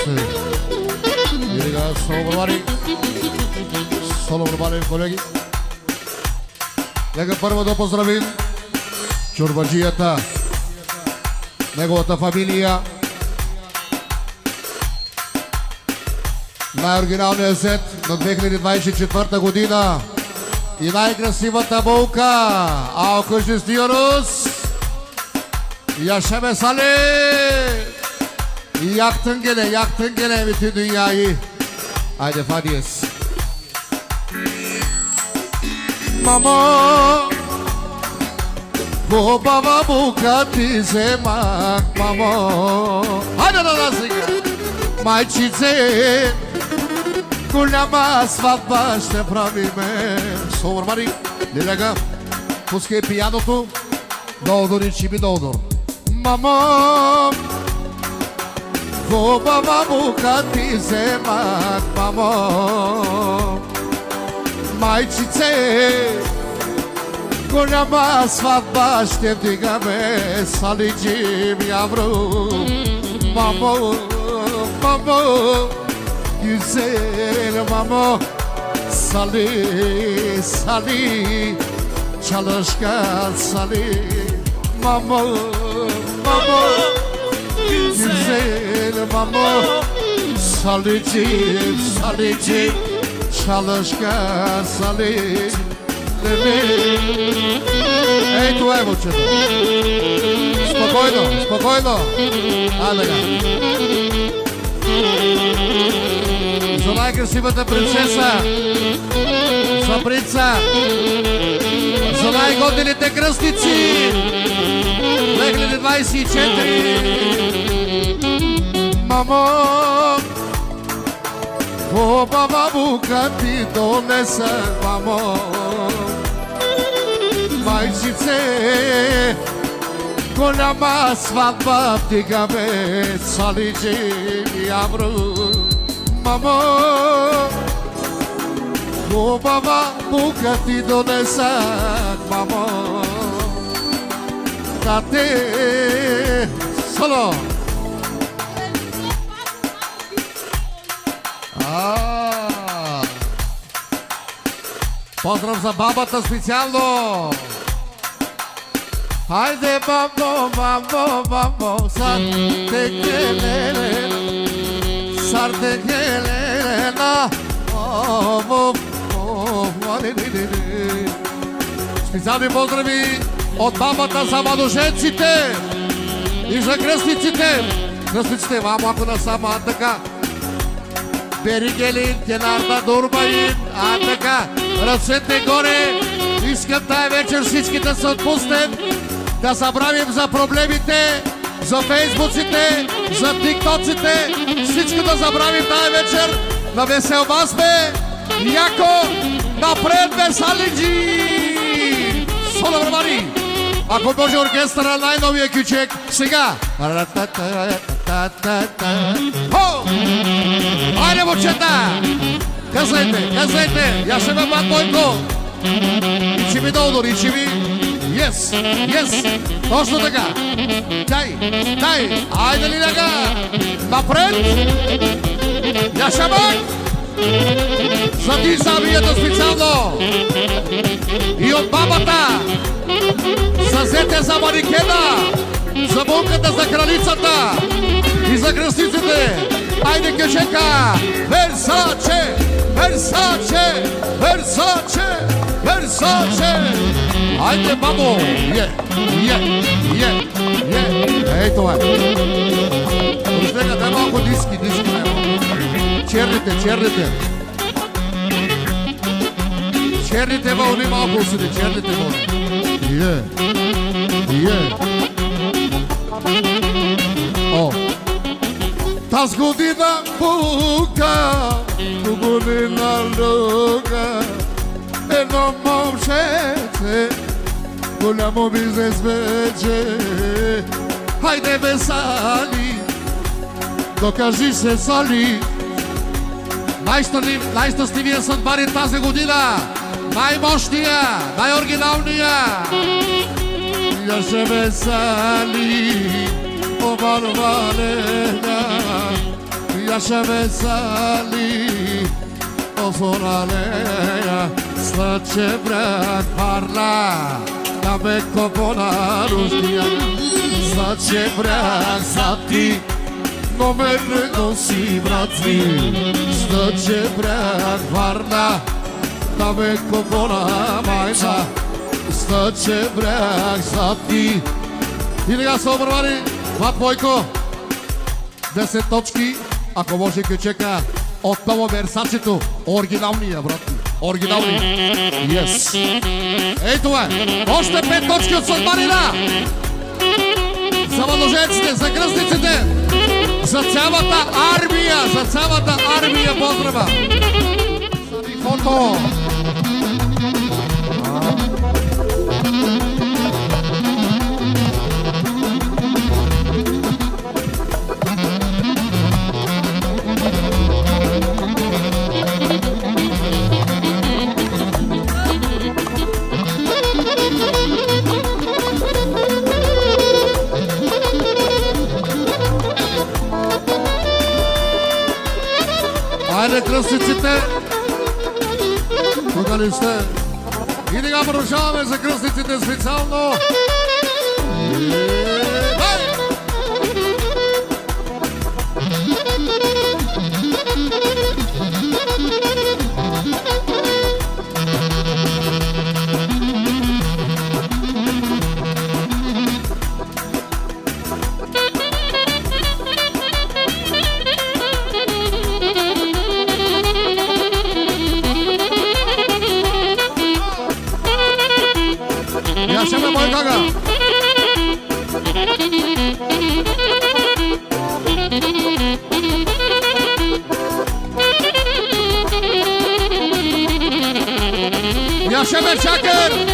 се. И сега соло барбари, колеги. Нека първо да поздравим чорбаджията, неговата фамилия, най-оригиналният сет на 2024 година и най-красивата болка. Алко жестиорус, yaşame sale, yaktın gene bütün dünyayı. Haydi Fadiyes. Mama, bu baba bu katize mak mama. Haydi nasıl ya? Majčice, голяма сватба ще правиме. Солор Мари, Лиляга, пускай пияното. Долдор и чиби долдор. Мамо, хубава бука ти вземах, мамо. Майчице, голяма сватба ще вдигаме, салиджи явро. Мамо, мамо, güzel mamo, sali, sali, çalışkan sali. Mamo, mamo, güzel mamo, salicim, salicim, çalışkan sali. Ей, това е момчето. Спокойно, спокойно. Айде га. За най-красивата принцеса, за принца, за най-годните кръстници 2024. Мамо, хубава бука ти донеса, мамо. Майчице, голяма сватба вдигаме, салиджи явро. Мамо, хубава бука ти донесах, мамо. Тате, соло. Поздрав за бабата специално. Хайде, бабо, бабо, бабо, Сартекелена, специални поздрави от бабата за младоженците и за кръстниците. Кръстниците, мамо, ако на сама, така. Беригелин, тенарда, дурбаин, така. Ръцете горе, искам тая вечер всички да се отпуснем, да забравим за проблемите, за фейсбуците, за тиктоците, всичко да забравим тая вечер, на веселба сме, яко, напред весалиджи! Соло Барбари! Ако може оркестъра, най-новия кючек, сега! Айде, момчета! Казайте, казайте, я ще ме бат Бойко! Ичи ми долдор, ичи ми! Yes, yes, точно така! Дай, дай, айде ли нека! Напред! Я ще бак! За ти забията специално! И от бабата! За зете за манекена! За булката за кралицата! И за кръстниците! Айде кешека! Версаче! Версаче! Версаче! Версаче! Айде, бабо! Ей, това е! Рушнека, дай малко диски, диски, черните, черните! Черните вълни малко усили, черните вълни! О! Таз година бука, година лука, едно момчете, голямо бизнес вече. Хайде бе, Сали, докажи се, Сали. Най-щастливия съдбарин тази година, най-мощния, най-оригиналния. Я ще бе, Сали, обарвалена, Яша весели Озоралея Слъче брак парла Камеко бона руждия Слъче брак за ти Но ме не носи братви Слъче брак парла Камеко бона майна Слъче брак за ти И сега са обървани Мат Бойко 10 точки, ако може ке чека отново Версачето. Оригиналния, брат. Оригиналния. Yes. Ей това е. Още 5 точки от Съдманина. За младоженците, за кръстниците. За цялата армия. За цялата армия поздрава. Фото. Айде, кръстниците! Тук ли сте? И сега продължаваме за кръстниците специално! Яшеме мой гага! Яшеме чакър!